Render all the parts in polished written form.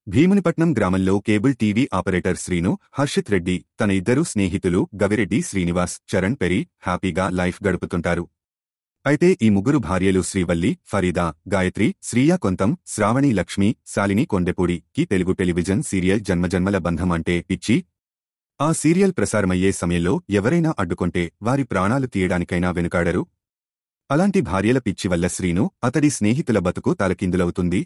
భీమునిపట్నం గ్రామంలో cable TV operator Srinu, Harshith Reddy, తన ఇద్దరు స్నేహితులు గవిరెడ్డి శ్రీనివాస్, చరణ్ పెరి హ్యాపీగా లైఫ్ గడుపుతుంటారు. అయితే ఈ ముగ్గురు భార్యలు శ్రీవల్లి, ఫరీదా, గాయత్రి, శ్రీయా కొంతం, శ్రావణి లక్ష్మి, శాలిని కొండెపూడికి తెలుగు టెలివిజన్ సీరియల్ జన్మజన్మల బంధం అంటే పిచ్చి. ఆ సీరియల్ ప్రసారమయ్యే సమయంలో ఎవరైనా అడ్డుకొంటే వారి ప్రాణాలు తీయడానికైనా వెనుకాడరు. అలాంటి భార్యల పిచ్చి వల్ల శ్రీను, అతడి స్నేహితుల బతుకు తలకిందులవుతుంది.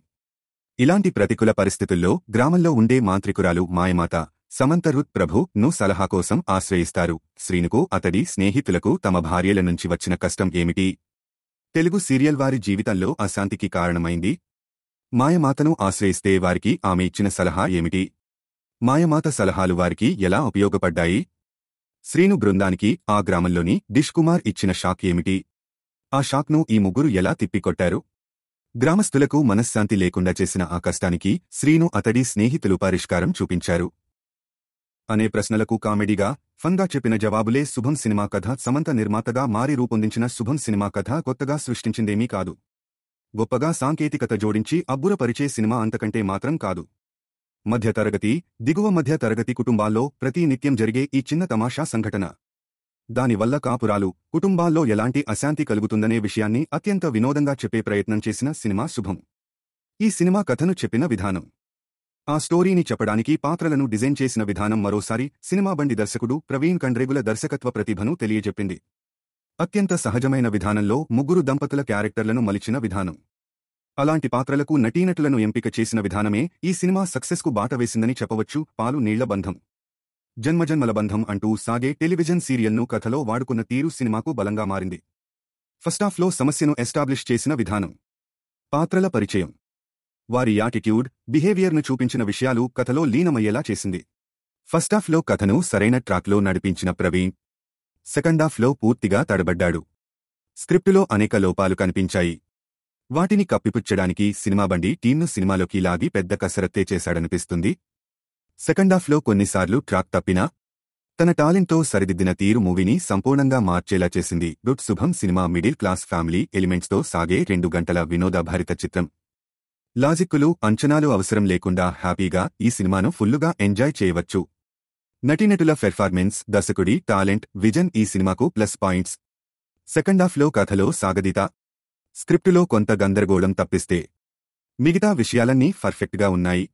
ఇలాంటి ప్రతికూల పరిస్థితుల్లో గ్రామంలో ఉండే మాంత్రికురాలు మాయమాత సమంత రుత్ ప్రభు సలహా కోసం ఆశ్రయిస్తారు. శ్రీనుకు, అతడి స్నేహితులకు తమ భార్యల నుంచి వచ్చిన కష్టం ఏమిటి? తెలుగు సీరియల్ వారి జీవితంలో అశాంతికి కారణమైంది. మాయమాతను ఆశ్రయిస్తే వారికి ఆమె ఇచ్చిన సలహా ఏమిటి? మాయమాత సలహాలు వారికి ఎలా ఉపయోగపడ్డాయి? శ్రీను బృందానికి ఆ గ్రామంలోని డిష్ కుమార్ ఇచ్చిన షాక్ ఏమిటి? ఆ షాక్ను ఈ ముగ్గురు ఎలా తిప్పికొట్టారు? గ్రామస్తులకు మనశ్శాంతి లేకుండా చేసిన ఆ కష్టానికి శ్రీను, అతడి స్నేహితులు పరిష్కారం చూపించారు అనే ప్రశ్నలకు కామెడీగా, ఫన్గా చెప్పిన జవాబులే శుభం సినిమా కథ. సమంత నిర్మాతగా మారి రూపొందించిన శుభం సినిమా కథ కొత్తగా సృష్టించిందేమీ కాదు. గొప్పగా సాంకేతికత జోడించి అబ్బురపరిచే సినిమా అంతకంటే మాత్రం కాదు. మధ్యతరగతి, దిగువ మధ్య తరగతి కుటుంబాల్లో ప్రతి నిత్యం జరిగే ఈ చిన్న తమాషా సంఘటన. దానివల్ల కాపురాలు, కుటుంబాల్లో ఎలాంటి అశాంతి కలుగుతుందనే విషయాన్ని అత్యంత వినోదంగా చెప్పే ప్రయత్నం చేసిన సినిమా శుభం. ఈ సినిమా కథను చెప్పిన విధానం, ఆ స్టోరీని చెప్పడానికి పాత్రలను డిజైన్ చేసిన విధానం మరోసారి సినిమా బండి దర్శకుడు ప్రవీణ్ కండ్రేగుల దర్శకత్వ ప్రతిభను తెలియజెప్పింది. అత్యంత సహజమైన విధానంలో ముగ్గురు దంపతుల క్యారెక్టర్లను మలిచిన విధానం, అలాంటి పాత్రలకు నటీనటులను ఎంపిక చేసిన విధానమే ఈ సినిమా సక్సెస్కు బాట వేసిందని చెప్పవచ్చు. పాలు నీళ్ల బంధం, జన్మజన్మల బంధం అంటూ సాగే టెలివిజన్ సీరియల్ను కథలో వాడుకున్న తీరు సినిమాకు బలంగా మారింది. ఫస్టాఫ్లో సమస్యను ఎస్టాబ్లిష్ చేసిన విధానం, పాత్రల పరిచయం, వారి యాటిట్యూడ్, బిహేవియర్ను చూపించిన విషయాలు కథలో లీనమయ్యేలా చేసింది. ఫస్టాఫ్లో కథను సరైన ట్రాక్లో నడిపించిన ప్రవీణ్ సెకండాఫ్లో పూర్తిగా తడబడ్డాడు. స్క్రిప్టులో అనేక లోపాలు కనిపించాయి. వాటిని కప్పిపుచ్చడానికి సినిమాబండి టీంను సినిమాలోకి లాగి పెద్ద కసరత్తే చేశాడనిపిస్తుంది. సెకండాఫ్లో కొన్నిసార్లు ట్రాక్ తప్పినా తన టాలెంట్తో సరిదిద్దిన తీరు మూవీని సంపూర్ణంగా మార్చేలా చేసింది. శుభం సినిమా మిడిల్ క్లాస్ ఫ్యామిలీ ఎలిమెంట్స్తో సాగే 2 గంటల వినోదభరిత చిత్రం. లాజిక్కులు, అంచనాలు అవసరం లేకుండా హ్యాపీగా ఈ సినిమాను ఫుల్లుగా ఎంజాయ్ చేయవచ్చు. నటీనటుల పెర్ఫార్మెన్స్, దర్శకుడి టాలెంట్, విజన్ ఈ సినిమాకు ప్లస్ పాయింట్స్. సెకండాఫ్లో కథలో సాగదీత, స్క్రిప్టులో కొంత గందరగోళం తప్పిస్తే మిగతా విషయాలన్నీ పర్ఫెక్ట్గా ఉన్నాయి.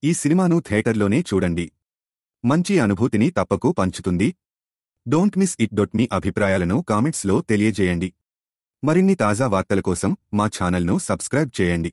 ఈ సినిమాను థియేటర్లోనే చూడండి. మంచి అనుభూతిని తప్పకు పంచుతుంది. Don't miss it. మీ అభిప్రాయాలను కామెంట్స్లో తెలియజేయండి. మరిన్ని తాజా వార్తల కోసం మా ఛానల్ను సబ్స్క్రైబ్ చేయండి.